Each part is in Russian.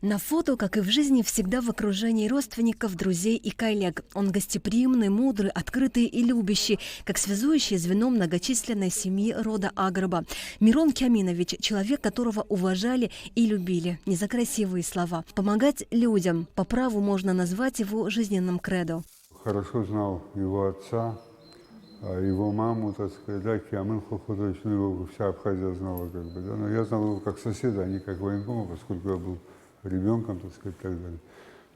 На фото, как и в жизни, всегда в окружении родственников, друзей и коллег. Он гостеприимный, мудрый, открытый и любящий, как связующее звено многочисленной семьи рода Агрба. Мирон Кяминович – человек, которого уважали и любили. Не за красивые слова. Помогать людям по праву можно назвать его жизненным кредо. Хорошо знал его отца, его маму, так сказать, да, Киамын Хохотович, ну, его вся Абхазия знала, как бы, да, но я знал его как соседа, а не как военкома, поскольку я был ребенком, так сказать, и так далее.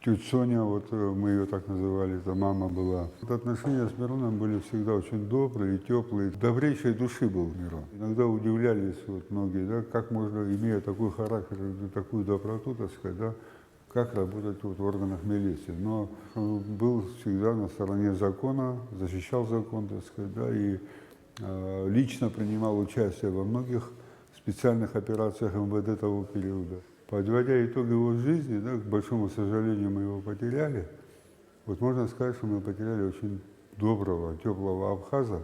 Тетя Соня, вот мы ее так называли, это мама была. Вот отношения с Мироном были всегда очень добрые, теплые. Добрейшей души был Мирон. Иногда удивлялись вот многие, да, как можно, имея такой характер, такую доброту, так сказать, да, как работать вот в органах милиции. Но был всегда на стороне закона, защищал закон, так сказать, да, и лично принимал участие во многих специальных операциях МВД того периода. Подводя итог его жизни, да, к большому сожалению, мы его потеряли. Вот можно сказать, что мы потеряли очень доброго, теплого абхаза.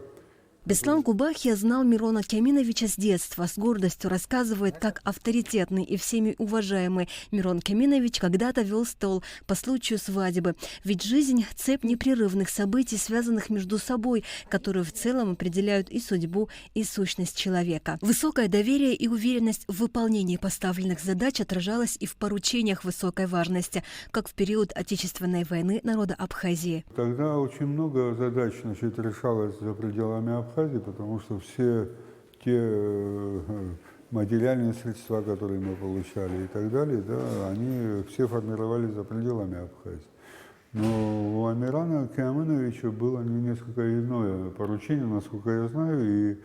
Беслан Кубахия знал Мирона Кяминовича с детства. С гордостью рассказывает, как авторитетный и всеми уважаемый Мирон Кяминович когда-то вел стол по случаю свадьбы. Ведь жизнь – цепь непрерывных событий, связанных между собой, которые в целом определяют и судьбу, и сущность человека. Высокое доверие и уверенность в выполнении поставленных задач отражалось и в поручениях высокой важности, как в период Отечественной войны народа Абхазии. Тогда очень много задач, значит, решалось за пределами Абхазии, потому что все те материальные средства, которые мы получали и так далее, да, они все формировались за пределами Абхазии. Но у Амирана Кяминовича было несколько иное поручение, насколько я знаю, и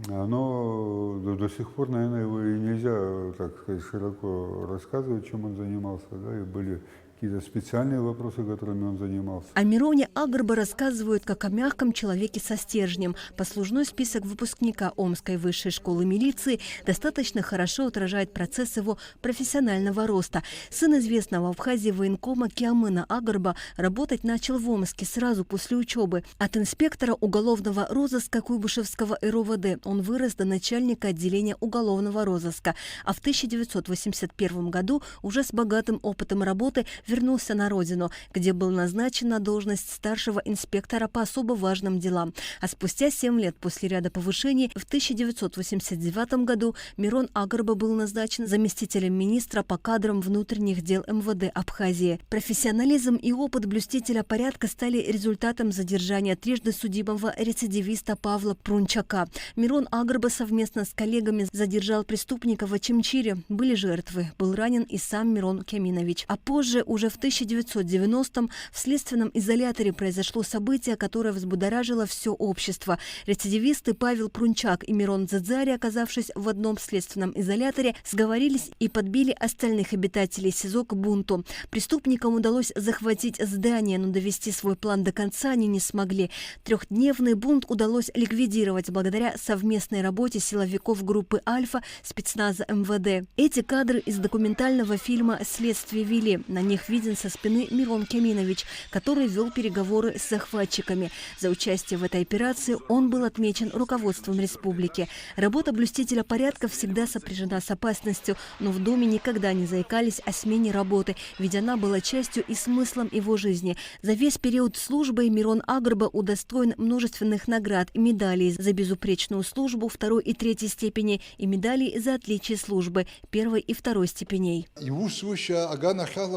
оно до сих пор, наверное, его и нельзя, так сказать, широко рассказывать, чем он занимался, да, и были какие-то специальные вопросы, которыми он занимался. О Мироне Агрба рассказывают как о мягком человеке со стержнем. Послужной список выпускника Омской высшей школы милиции достаточно хорошо отражает процесс его профессионального роста. Сын известного в Абхазии военкома Киамына Агрба работать начал в Омске сразу после учебы. От инспектора уголовного розыска Куйбышевского РОВД он вырос до начальника отделения уголовного розыска. А в 1981 году уже с богатым опытом работы вернулся на родину, где был назначен на должность старшего инспектора по особо важным делам. А спустя 7 лет после ряда повышений в 1989 году Мирон Агрба был назначен заместителем министра по кадрам внутренних дел МВД Абхазии. Профессионализм и опыт блюстителя порядка стали результатом задержания трижды судимого рецидивиста Павла Прунчака. Мирон Агрба совместно с коллегами задержал преступника в Очимчире. Были жертвы. Был ранен и сам Мирон Кяминович. А позже, уже в 1990-м, в следственном изоляторе произошло событие, которое взбудоражило все общество. Рецидивисты Павел Прунчак и Мирон Дзадзари, оказавшись в одном следственном изоляторе, сговорились и подбили остальных обитателей СИЗО к бунту. Преступникам удалось захватить здание, но довести свой план до конца они не смогли. Трехдневный бунт удалось ликвидировать благодаря совместной работе силовиков группы «Альфа» спецназа МВД. Эти кадры из документального фильма «Следствие вели». На них виден со спины Мирон Кяминович, который вел переговоры с захватчиками. За участие в этой операции он был отмечен руководством республики. Работа блюстителя порядка всегда сопряжена с опасностью, но в доме никогда не заикались о смене работы, ведь она была частью и смыслом его жизни. За весь период службы Мирон Агрба удостоен множественных наград и медалей за безупречную службу 2 и 3 степени и медалей за отличие службы 1 и 2 степеней.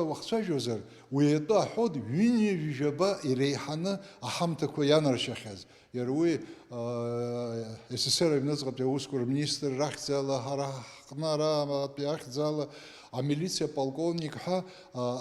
وخصوصا ويطا حد ويني جبا إريحنا أحمتك ويانر شخص يروي السر نزغب يوسكر министр رخزلا هرخنارا بيخزلا مилиция полковник ха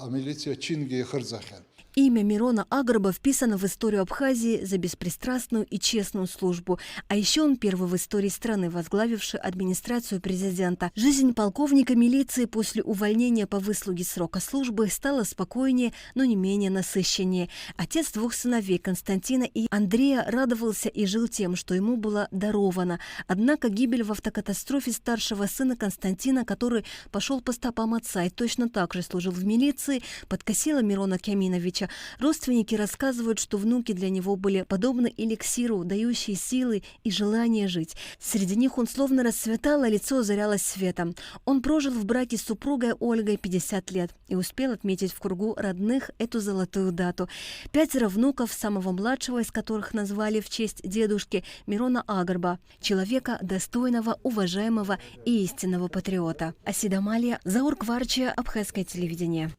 милиция чинги хырзахан. Имя Мирона Агрба вписано в историю Абхазии за беспристрастную и честную службу. А еще он первый в истории страны, возглавивший администрацию президента. Жизнь полковника милиции после увольнения по выслуге срока службы стала спокойнее, но не менее насыщеннее. Отец 2 сыновей, Константина и Андрея, радовался и жил тем, что ему было даровано. Однако гибель в автокатастрофе старшего сына Константина, который пошел по стопам отца и точно так же служил в милиции, подкосила Мирона Кяминовича. Варча. Родственники рассказывают, что внуки для него были подобны эликсиру, дающие силы и желание жить. Среди них он словно расцветал, а лицо озарялось светом. Он прожил в браке с супругой Ольгой 50 лет и успел отметить в кругу родных эту золотую дату. 5 внуков, самого младшего из которых назвали в честь дедушки Мирона Агарба, человека достойного, уважаемого и истинного патриота. Асида Малия, Заур Кварчия, Абхазское телевидение.